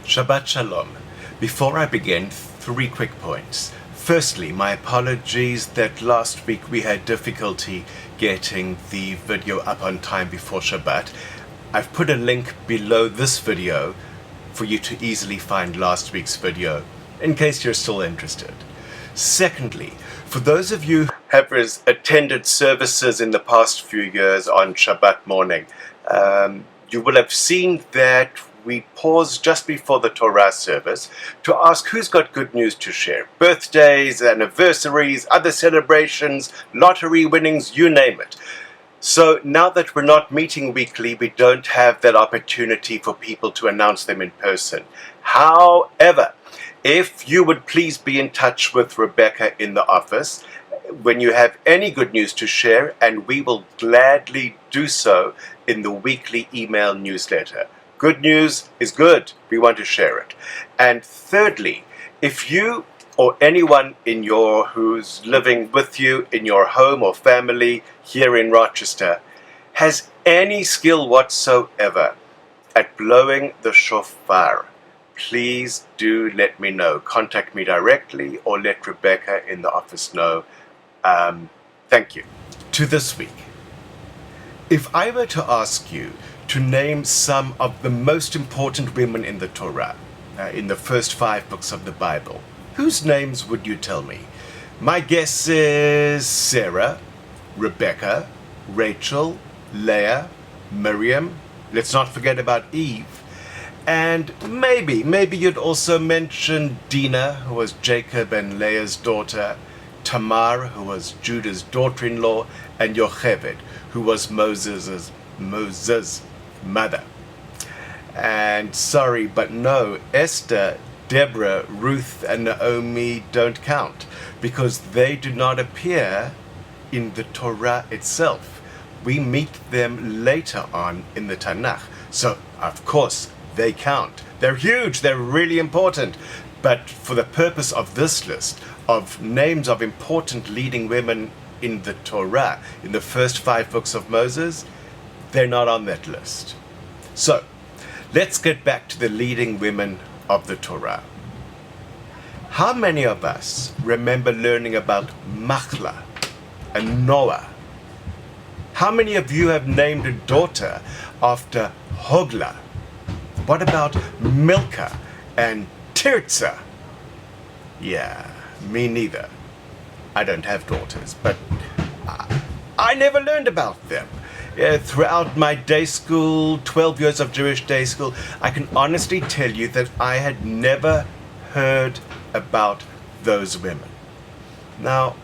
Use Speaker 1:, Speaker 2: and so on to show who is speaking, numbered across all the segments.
Speaker 1: Shabbat Shalom. Before I begin, 3 quick points. Firstly, my apologies that last week we had difficulty getting the video up on time before Shabbat. I've put a link below this video for you to easily find last week's video, in case you're still interested. Secondly, for those of you who have attended services in the past few years on Shabbat morning, you will have seen that we paused just before the Torah service to ask who's got good news to share. Birthdays, anniversaries, other celebrations, lottery winnings, you name it. So now that we're not meeting weekly, we don't have that opportunity for people to announce them in person. However, if you would please be in touch with Rebecca in the office when you have any good news to share, and we will gladly do so in the weekly email newsletter. Good news is good. We want to share it. And thirdly, if you or anyone who's living with you in your home or family here in Rochester has any skill whatsoever at blowing the shofar, please do let me know. Contact me directly or let Rebecca in the office know. Thank you. To this week. If I were to ask you to name some of the most important women in the Torah, in the first 5 books of the Bible, whose names would you tell me? My guess is Sarah, Rebecca, Rachel, Leah, Miriam. Let's not forget about Eve. And maybe you'd also mention Dinah, who was Jacob and Leah's daughter, Tamar, who was Judah's daughter-in-law, and Yocheved, who was Moses' mother. And sorry, but no, Esther, Deborah, Ruth, and Naomi don't count because they do not appear in the Torah itself. We meet them later on in the Tanakh. So, of course, they count. They're huge, they're really important. But for the purpose of this list of names of important leading women in the Torah, in the first 5 books of Moses, they're not on that list. So, let's get back to the leading women of the Torah. How many of us remember learning about Machlah and Noah? How many of you have named a daughter after Hoglah? What about Milcah and Tirzah? Yeah, me neither. I don't have daughters, but I never learned about them. Throughout my day school, 12 years of Jewish day school, I can honestly tell you that I had never heard about those women. Now,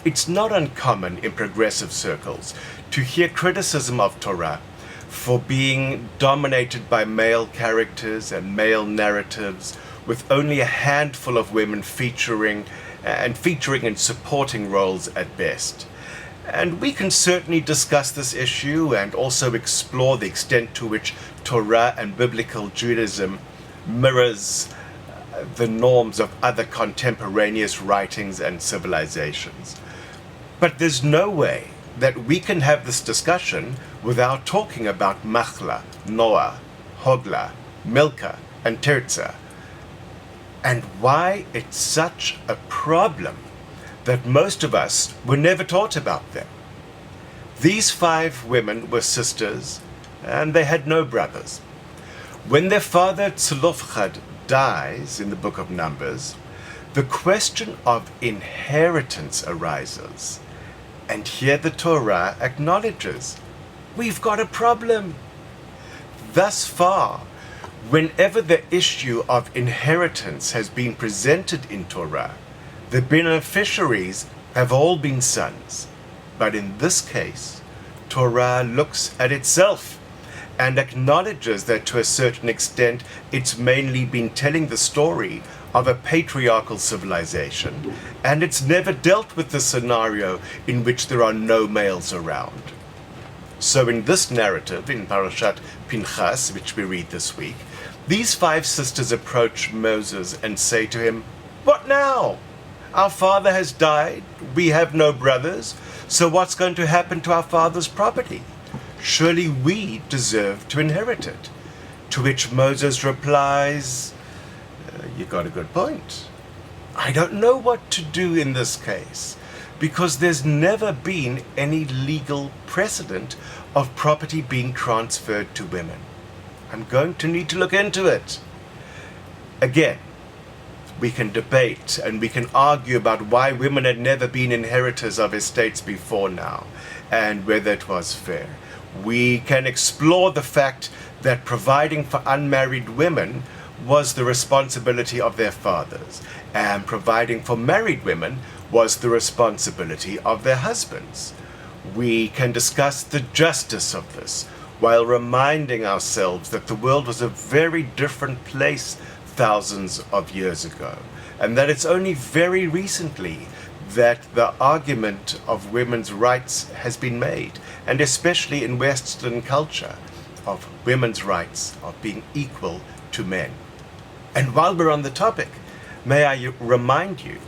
Speaker 1: it's not uncommon in progressive circles to hear criticism of Torah for being dominated by male characters and male narratives, with only a handful of women featuring in supporting roles at best. And we can certainly discuss this issue and also explore the extent to which Torah and biblical Judaism mirrors the norms of other contemporaneous writings and civilizations. But there's no way that we can have this discussion without talking about Machlah, Noah, Hoglah, Milcah, and Tirzah, and why it's such a problem that most of us were never taught about them. These 5 women were sisters, and they had no brothers. When their father Tzlofchad dies in the book of Numbers, the question of inheritance arises. And here the Torah acknowledges, we've got a problem. Thus far, whenever the issue of inheritance has been presented in Torah, the beneficiaries have all been sons. But in this case, Torah looks at itself and acknowledges that to a certain extent it's mainly been telling the story of a patriarchal civilization, and it's never dealt with the scenario in which there are no males around. So in this narrative, in Parashat Pinchas, which we read this week, these 5 sisters approach Moses and say to him, "What now? Our father has died, we have no brothers, so what's going to happen to our father's property? Surely we deserve to inherit it." To which Moses replies, you got a good point. I don't know what to do in this case, because there's never been any legal precedent of property being transferred to women. I'm going to need to look into it. Again, we can debate and we can argue about why women had never been inheritors of estates before now, and whether it was fair. We can explore the fact that providing for unmarried women was the responsibility of their fathers, and providing for married women was the responsibility of their husbands. We can discuss the justice of this, while reminding ourselves that the world was a very different place thousands of years ago, and that it's only very recently that the argument of women's rights has been made, and especially in Western culture, of women's rights of being equal to men. And while we're on the topic, may I remind you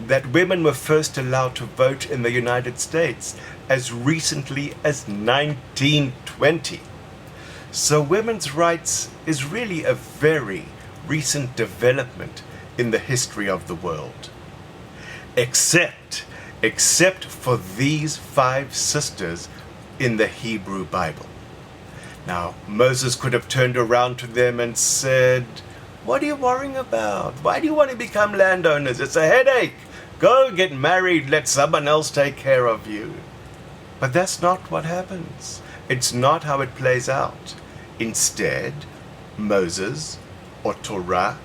Speaker 1: that women were first allowed to vote in the United States as recently as 1920. So women's rights is really a very recent development in the history of the world. Except for these 5 sisters in the Hebrew Bible. Now, Moses could have turned around to them and said, what are you worrying about? Why do you want to become landowners? It's a headache. Go get married, let someone else take care of you. But that's not what happens. It's not how it plays out. Instead, Moses, or Torah,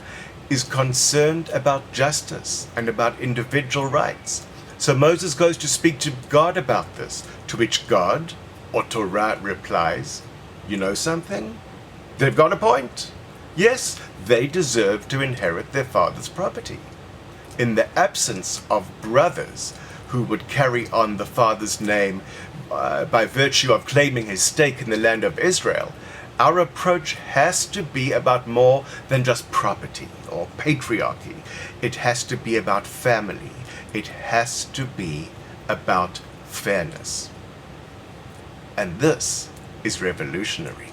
Speaker 1: is concerned about justice and about individual rights. So Moses goes to speak to God about this, to which God, or Torah, replies, you know something? They've got a point. Yes, they deserve to inherit their father's property. In the absence of brothers who would carry on the father's name by virtue of claiming his stake in the land of Israel, our approach has to be about more than just property or patriarchy. It has to be about family. It has to be about fairness. And this is revolutionary,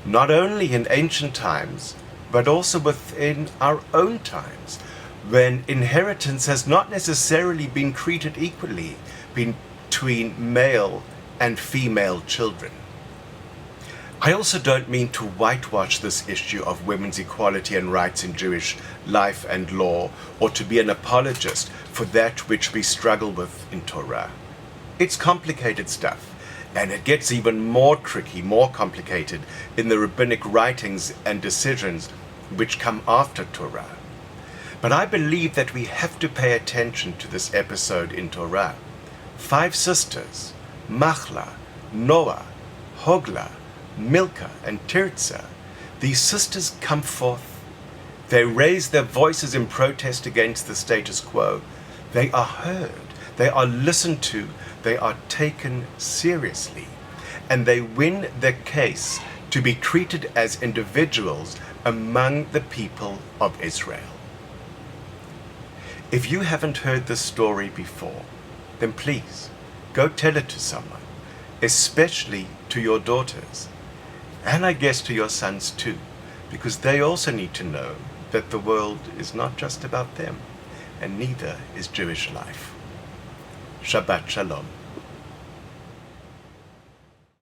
Speaker 1: not only in ancient times, but also within our own times, when inheritance has not necessarily been treated equally between male and female children. I also don't mean to whitewash this issue of women's equality and rights in Jewish life and law, or to be an apologist for that which we struggle with in Torah. It's complicated stuff, and it gets even more tricky, more complicated in the rabbinic writings and decisions which come after Torah. But I believe that we have to pay attention to this episode in Torah. 5 sisters, Machla, Noah, Hogla, Milcah, and Tirzah, these sisters come forth. They raise their voices in protest against the status quo. They are heard, they are listened to, they are taken seriously, and they win their case to be treated as individuals among the people of Israel. If you haven't heard this story before, then please go tell it to someone, especially to your daughters, and I guess to your sons too, because they also need to know that the world is not just about them, and neither is Jewish life. Shabbat Shalom.